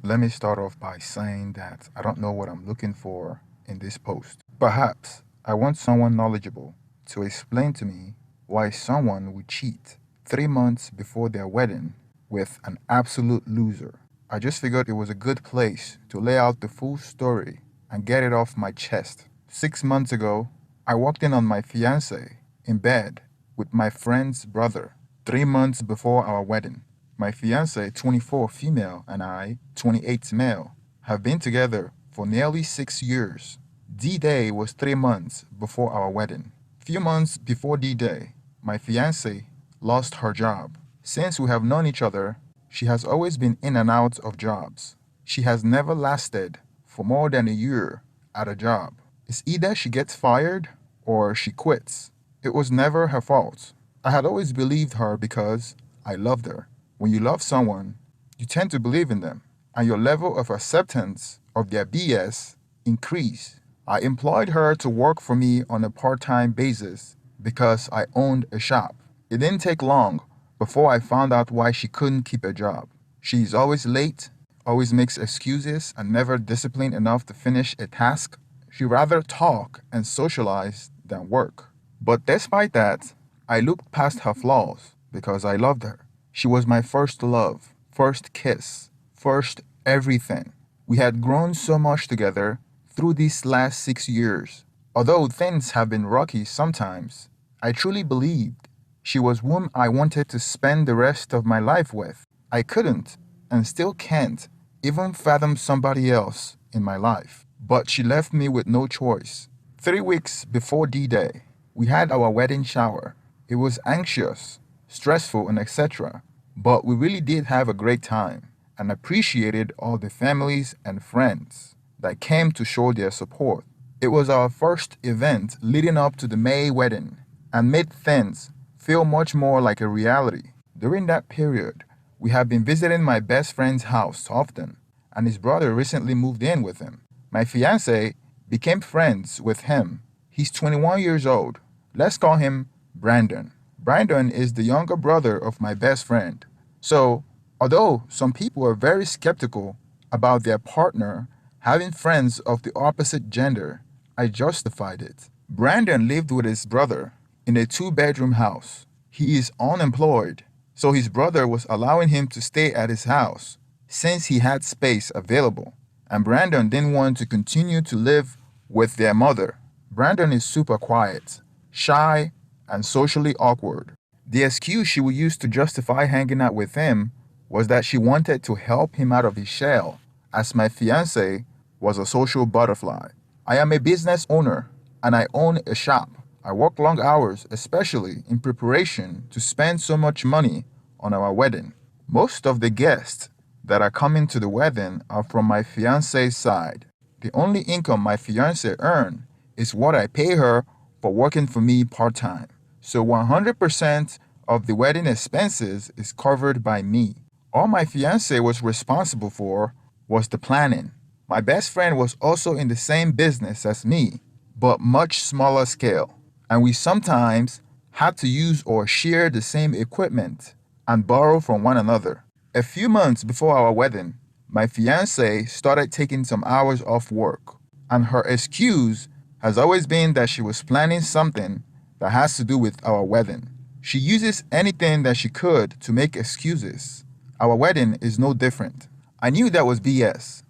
Let me start off by saying that I don't know what I'm looking for in this post. Perhaps I want someone knowledgeable to explain to me why someone would cheat 3 months before their wedding with an absolute loser. I just figured it was a good place to lay out the full story and get it off my chest. 6 months ago, I walked in on my fiance in bed with my friend's brother 3 months before our wedding. My fiance, 24 female, and I, 28 male, have been together for nearly 6 years. D Day was 3 months before our wedding. Few months before D Day, my fiance lost her job. Since we have known each other, she has always been in and out of jobs. She has never lasted for more than a year at a job. It's either she gets fired or she quits. It was never her fault. I had always believed her because I loved her. When you love someone, you tend to believe in them, and your level of acceptance of their BS increase. I employed her to work for me on a part-time basis because I owned a shop. It didn't take long before I found out why she couldn't keep a job. She's always late, always makes excuses, and never disciplined enough to finish a task. She rather talk and socialize than work. But despite that, I looked past her flaws because I loved her. She was my first love, first kiss, first everything. We had grown so much together through these last 6 years. Although things have been rocky sometimes, I truly believed she was whom I wanted to spend the rest of my life with. I couldn't, and still can't, even fathom somebody else in my life. But she left me with no choice. 3 weeks before D Day, we had our wedding shower. It was anxious, stressful, and etc. But we really did have a great time and appreciated all the families and friends that came to show their support. It was our first event leading up to the May wedding and made things feel much more like a reality. During that period, we have been visiting my best friend's house often, and his brother recently moved in with him. My fiance became friends with him. He's 21 years old. Let's call him Brandon. Brandon is the younger brother of my best friend. So, although some people are very skeptical about their partner having friends of the opposite gender, I justified it. Brandon lived with his brother in a two-bedroom house. He is unemployed, so his brother was allowing him to stay at his house since he had space available, and Brandon didn't want to continue to live with their mother. Brandon is super quiet, shy, and socially awkward. The excuse she would use to justify hanging out with him was that she wanted to help him out of his shell, as my fiance was a social butterfly. I am a business owner and I own a shop. I work long hours, especially in preparation to spend so much money on our wedding. Most of the guests that are coming to the wedding are from my fiance's side. The only income my fiance earns is what I pay her for working for me part-time. So 100% of the wedding expenses is covered by me. All my fiance was responsible for was the planning. My best friend was also in the same business as me, but much smaller scale, and we sometimes had to use or share the same equipment and borrow from one another. A few months before our wedding, my fiance started taking some hours off work, and her excuse has always been that she was planning something that has to do with our wedding. She uses anything that she could to make excuses. Our wedding is no different. I knew that was BS,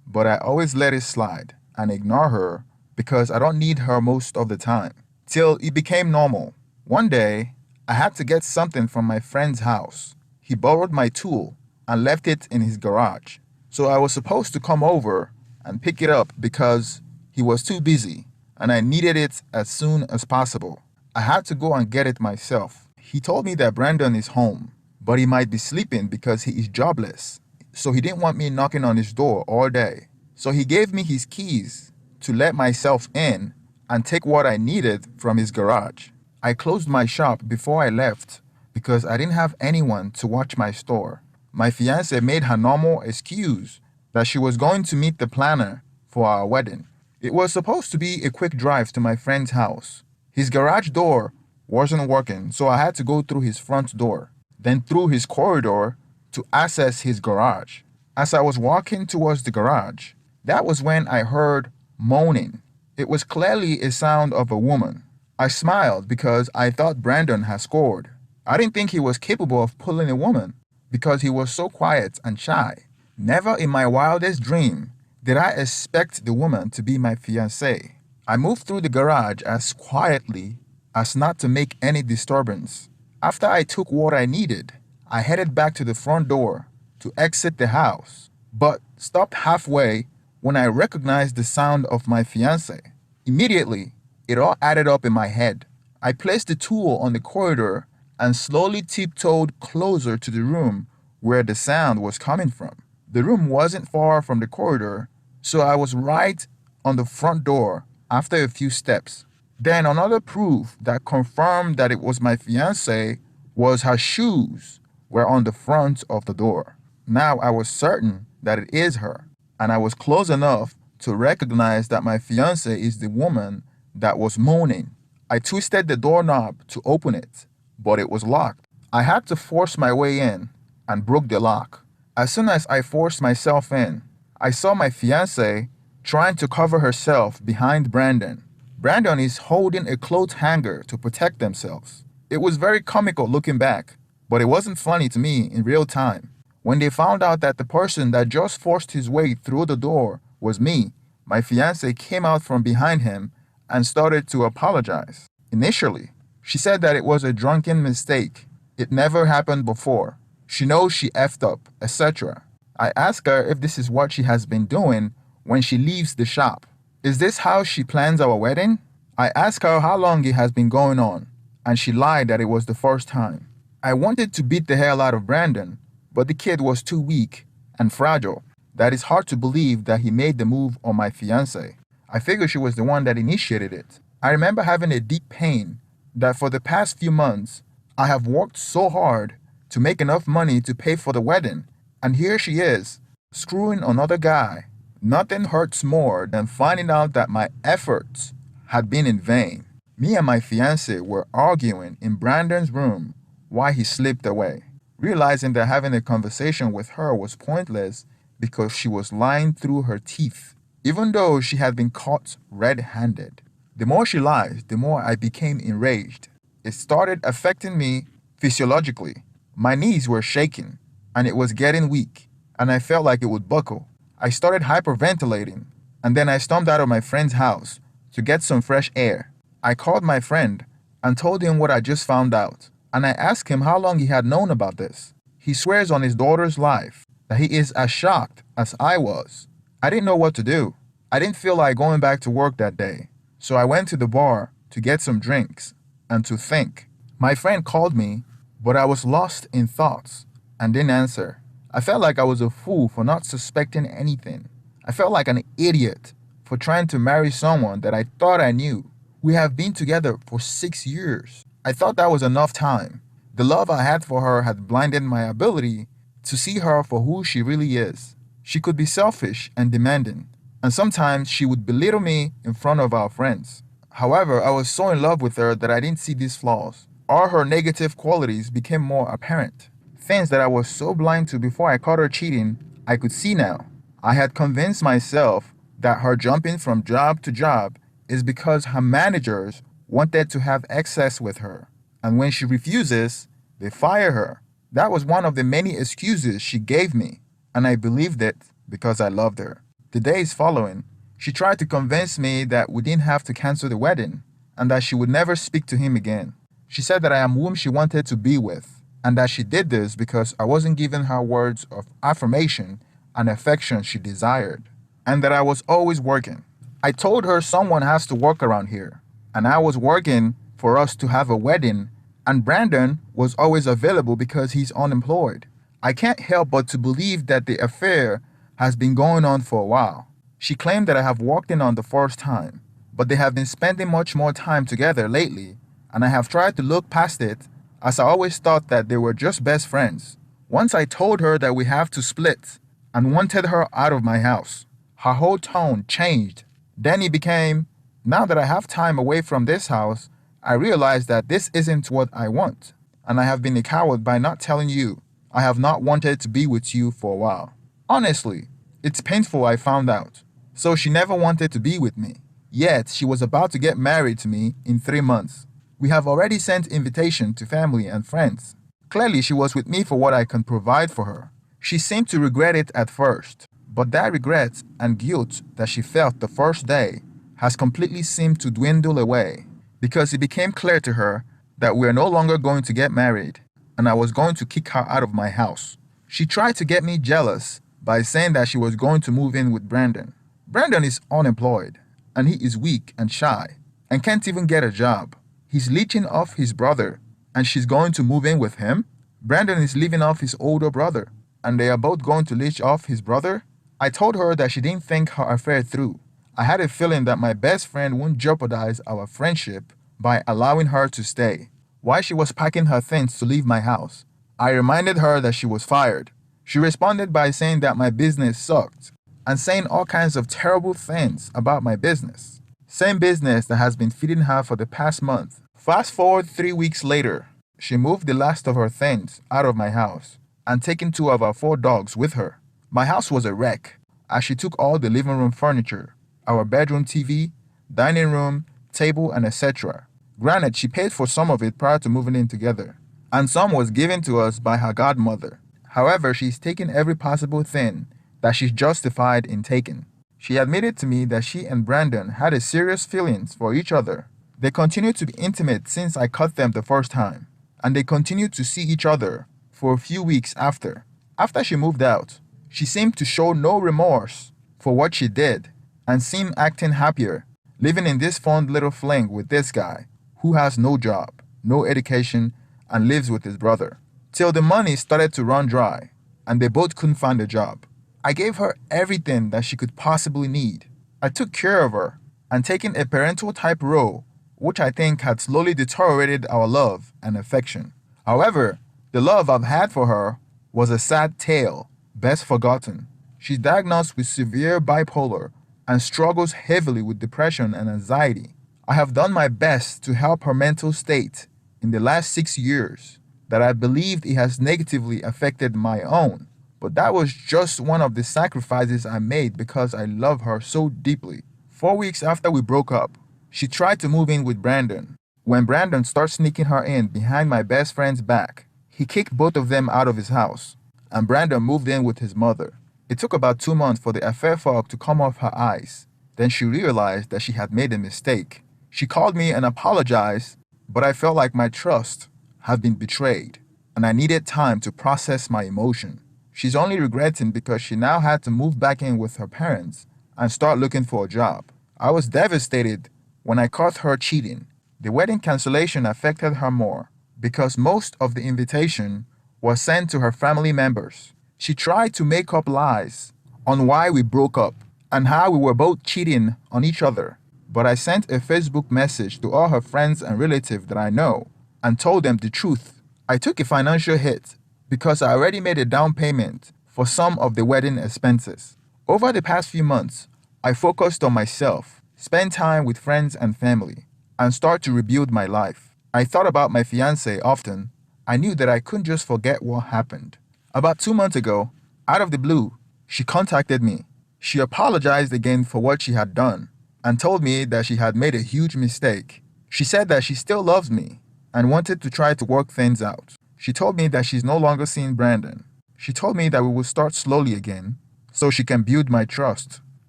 but I always let it slide and ignore her because I don't need her most of the time. Till it became normal. One day, I had to get something from my friend's house. He borrowed my tool and left it in his garage. So I was supposed to come over and pick it up because he was too busy and I needed it as soon as possible. I had to go and get it myself. He told me that Brandon is home, but he might be sleeping because he is jobless. So he didn't want me knocking on his door all day. So he gave me his keys to let myself in and take what I needed from his garage. I closed my shop before I left because I didn't have anyone to watch my store. My fiance made her normal excuse that she was going to meet the planner for our wedding. It was supposed to be a quick drive to my friend's house. His garage door wasn't working, so I had to go through his front door, then through his corridor to access his garage. As I was walking towards the garage, that was when I heard moaning. It was clearly a sound of a woman. I smiled because I thought Brandon had scored. I didn't think he was capable of pulling a woman because he was so quiet and shy. Never in my wildest dream did I expect the woman to be my fiancée. I moved through the garage as quietly as not to make any disturbance. After I took what I needed, I headed back to the front door to exit the house, but stopped halfway when I recognized the sound of my fiancée. Immediately, it all added up in my head. I placed the tool on the corridor and slowly tiptoed closer to the room where the sound was coming from. The room wasn't far from the corridor, so I was right on the front door after a few steps. Then another proof that confirmed that it was my fiancée was her shoes were on the front of the door. Now I was certain that it is her, and I was close enough to recognize that my fiancée is the woman that was moaning. I twisted the doorknob to open it, but it was locked. I had to force my way in and broke the lock. As soon as I forced myself in, I saw my fiancée trying to cover herself behind Brandon. Brandon is holding a clothes hanger to protect themselves. It was very comical looking back, but it wasn't funny to me in real time. When they found out that the person that just forced his way through the door was me, my fiancée came out from behind him and started to apologize. Initially, she said that it was a drunken mistake. It never happened before. She knows she effed up, etc. I asked her if this is what she has been doing when she leaves the shop. Is this how she plans our wedding? I asked her how long it has been going on, and she lied that it was the first time. I wanted to beat the hell out of Brandon, but the kid was too weak and fragile that it's hard to believe that he made the move on my fiancée. I figured she was the one that initiated it. I remember having a deep pain that for the past few months, I have worked so hard to make enough money to pay for the wedding, and here she is, screwing another guy. Nothing hurts more than finding out that my efforts had been in vain. Me and my fiancée were arguing in Brandon's room while he slipped away, realizing that having a conversation with her was pointless because she was lying through her teeth, even though she had been caught red-handed. The more she lied, the more I became enraged. It started affecting me physiologically. My knees were shaking, and it was getting weak, and I felt like it would buckle. I started hyperventilating, and then I stormed out of my friend's house to get some fresh air. I called my friend and told him what I just found out, and I asked him how long he had known about this. He swears on his daughter's life that he is as shocked as I was. I didn't know what to do. I didn't feel like going back to work that day, so I went to the bar to get some drinks and to think. My friend called me, but I was lost in thoughts and didn't answer. I felt like I was a fool for not suspecting anything. I felt like an idiot for trying to marry someone that I thought I knew. We have been together for 6 years. I thought that was enough time. The love I had for her had blinded my ability to see her for who she really is. She could be selfish and demanding, and sometimes she would belittle me in front of our friends. However, I was so in love with her that I didn't see these flaws. All her negative qualities became more apparent. Things that I was so blind to before I caught her cheating, I could see now. I had convinced myself that her jumping from job to job is because her managers wanted to have excess with her, and when she refuses, they fire her. That was one of the many excuses she gave me, and I believed it because I loved her. The days following, she tried to convince me that we didn't have to cancel the wedding, and that she would never speak to him again. She said that I am whom she wanted to be with, and that she did this because I wasn't giving her words of affirmation and affection she desired, and that I was always working. I told her someone has to work around here, and I was working for us to have a wedding, and Brandon was always available because he's unemployed. I can't help but to believe that the affair has been going on for a while. She claimed that I have walked in on the first time, but they have been spending much more time together lately, and I have tried to look past it as I always thought that they were just best friends. Once I told her that we have to split and wanted her out of my house, her whole tone changed. Then it became, now that I have time away from this house, I realize that this isn't what I want, and I have been a coward by not telling you. I have not wanted to be with you for a while. Honestly, it's painful I found out. So she never wanted to be with me. Yet she was about to get married to me in 3 months. We have already sent invitation to family and friends. Clearly she was with me for what I can provide for her. She seemed to regret it at first, but that regret and guilt that she felt the first day has completely seemed to dwindle away because it became clear to her that we are no longer going to get married and I was going to kick her out of my house. She tried to get me jealous by saying that she was going to move in with Brandon. Brandon is unemployed and he is weak and shy and can't even get a job. He's leeching off his brother and she's going to move in with him? Brandon is living off his older brother and they are both going to leech off his brother? I told her that she didn't think her affair through. I had a feeling that my best friend wouldn't jeopardize our friendship by allowing her to stay. While she was packing her things to leave my house, I reminded her that she was fired. She responded by saying that my business sucked and saying all kinds of terrible things about my business. Same business that has been feeding her for the past month. Fast forward 3 weeks later, she moved the last of her things out of my house and taken 2 of our 4 dogs with her. My house was a wreck as she took all the living room furniture, our bedroom TV, dining room, table, and etc. Granted, she paid for some of it prior to moving in together, and some was given to us by her godmother. However, she's taken every possible thing that she's justified in taking. She admitted to me that she and Brandon had a serious feelings for each other. They continued to be intimate since I cut them the first time, and they continued to see each other for a few weeks after. After she moved out, she seemed to show no remorse for what she did and seemed acting happier, living in this fun little fling with this guy who has no job, no education, and lives with his brother. Till the money started to run dry and they both couldn't find a job. I gave her everything that she could possibly need. I took care of her and taken a parental type role, which I think had slowly deteriorated our love and affection. However, the love I've had for her was a sad tale, best forgotten. She's diagnosed with severe bipolar and struggles heavily with depression and anxiety. I have done my best to help her mental state in the last 6 years that I believed it has negatively affected my own. But that was just one of the sacrifices I made because I love her so deeply. 4 weeks after we broke up, she tried to move in with Brandon. When Brandon started sneaking her in behind my best friend's back, he kicked both of them out of his house, and Brandon moved in with his mother. It took about 2 months for the affair fog to come off her eyes. Then she realized that she had made a mistake. She called me and apologized, but I felt like my trust had been betrayed, and I needed time to process my emotion. She's only regretting because she now had to move back in with her parents and start looking for a job. I was devastated when I caught her cheating. The wedding cancellation affected her more because most of the invitation was sent to her family members. She tried to make up lies on why we broke up and how we were both cheating on each other. But I sent a Facebook message to all her friends and relatives that I know and told them the truth. I took a financial hit because I already made a down payment for some of the wedding expenses. Over the past few months, I focused on myself, spent time with friends and family, and started to rebuild my life. I thought about my fiancée often. I knew that I couldn't just forget what happened. About 2 months ago, out of the blue, she contacted me. She apologized again for what she had done and told me that she had made a huge mistake. She said that she still loves me and wanted to try to work things out. She told me that she's no longer seeing Brandon. She told me that we will start slowly again so she can build my trust,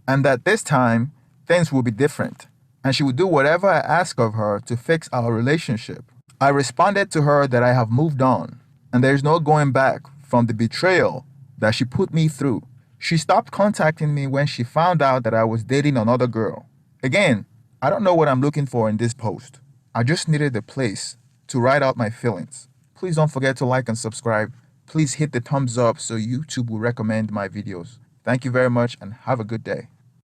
and that this time things will be different and she will do whatever I ask of her to fix our relationship. I responded to her that I have moved on and there is no going back from the betrayal that she put me through. She stopped contacting me when she found out that I was dating another girl. Again, I don't know what I'm looking for in this post. I just needed a place to write out my feelings. Please don't forget to like and subscribe. Please hit the thumbs up so YouTube will recommend my videos. Thank you very much and have a good day.